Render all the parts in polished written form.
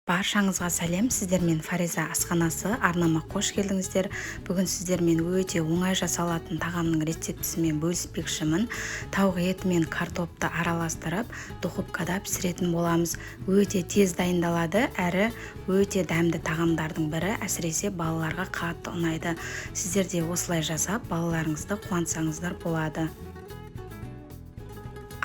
Баршаңызға сәлем, сіздермен Фариза асханасы арнама қош келдіңіздер. Бүгін сіздермен өте оңай жасалатын тағамның рецептісімен бөліспекшімін. Тауық еті мен картопты араластырып, духовкада пісіретін боламыз. Өте тез дайындалады, әрі өте дәмді тағамдардың бірі, әсіресе балаларға қатты ұнайды. Сіздер де осылай жасап, балаларыңызды қуантсаңыздар болады.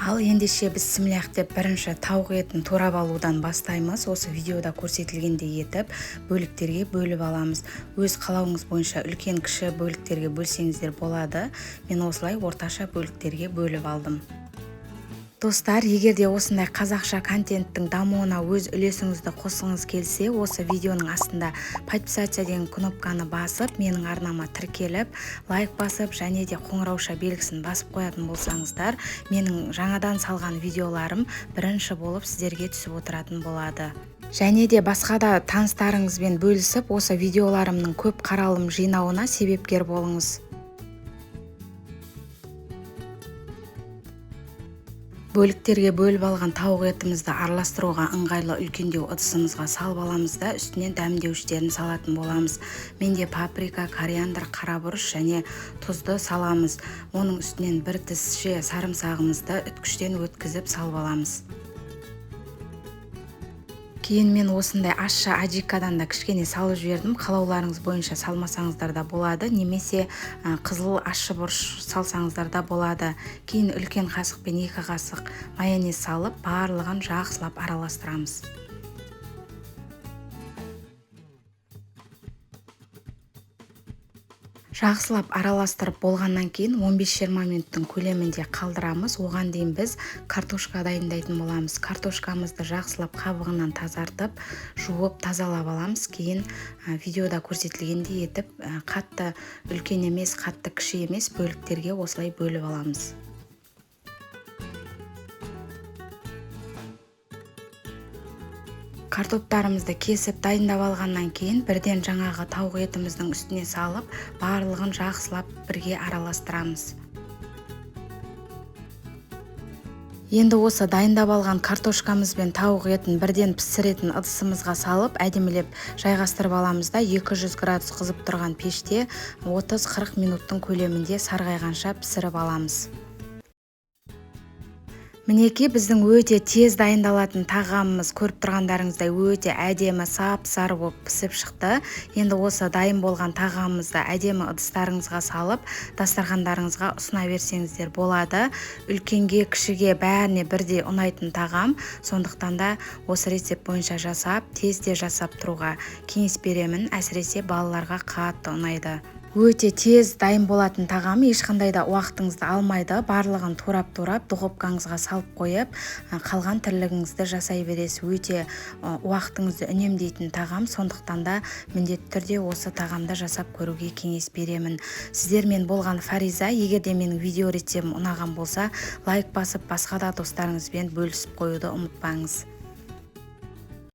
Ал ендеше біз сімлях деп бірінші тауық етін турап алудан бастаймыз. Осы видеода көрсетілгендей етіп бөліктерге бөліп аламыз. Өз қалауыңыз бойынша үлкен кіші бөліктерге бөлсеңіздер болады. Мен осылай орташа бөліктерге бөліп алдым. Достар, егер де осындай қазақша контенттің дамуына өз үлесіңізді қосыңыз келсе, осы видеоның астында подписаться деген кнопканы басып, менің арнама тіркеліп, лайк басып, және де қоңырауша белгісін басып қоятын болсаңыздар, менің жаңадан салған видеоларым бірінші болып сіздерге түсіп отыратын болады. Және де басқа да таныстарыңызбен бөлісіп, осы видеоларымның көп қаралым жинауына себепкер болыңыз. Бөліктерге бөліп алған тауық етімізді араластыруға ыңғайлы үлкендеу ыдысымызға салып аламыз да үстінен дәмдеуіштерін салатын боламыз. Менде паприка, кориандр, қарабұрыш және тұзды саламыз. Оның үстінен бір тісше сарымсағымызды үткіштен өткізіп салып аламыз. Кейін мен осындай ащы аджикадан да кішкене салып жібердім. Қалауларыңыз бойынша салмасаңыздар да болады, немесе қызыл ащы бұрыш салсаңыздар да болады. Кейін үлкен қасықпен 2 қасық майонез салып, барлығын жақсылап араластырамыз. Жақсылап араластырып болғаннан кейін 15-20 минуттың көлемінде қалдырамыз. Оған дейін біз картошка дайындайтын боламыз. Картошкамызды жақсылап қабығынан тазартып, жуып тазалап аламыз. Кейін видеода көрсетілгендей етіп, қатты үлкен емес, қатты кіші емес бөліктерге осылай бөліп аламыз. Картоптарымызды кесіп дайындап алғаннан кейін бірден жаңағы тауық етіміздің үстіне салып, барлығын жақсылап бірге араластырамыз. Енді осы дайындап алған картошкамыз бен тауық етін бірден пісіретін ыдысымызға салып, әдемілеп жайғастырып аламыз да 200 градус қызып тұрған пеште 30-40 минуттың көлемінде сарғайғанша пісіріп аламыз. Мінеки біздің өте тез дайындалатын тағамымыз көріп тұрғандарыңыздай өте әдемі сап-сары болып пісіп шықты. Енді осы дайын болған тағамымызды әдемі ыдыстарыңызға салып, дастархандарыңызға ұсына берсеңіздер болады. Үлкенге, кішіге бәріне бірдей ұнайтын тағам. Сондықтан да осы рецепт бойынша жасап, тезде жасап тұруға кеңес беремін. Әсіресе балаларға қатты ұнайды. Өте тез дайын болатын тағам, ешқандай да уақытыңызды алмайды. Барлығын турап-турап духовкаңызға салып қойып, қалған тірлігіңізді жасай бересіз. Өте уақытыңызды үнемдейтін тағам, сондықтан да міндетті түрде осы тағамды жасап көруге кеңес беремін. Сіздермен болған Фариза. Егер де менің видео рецептім ұнаған болса, лайк басып, басқа да достарыңызбен бөлісіп қоюды ұмытпаңыз.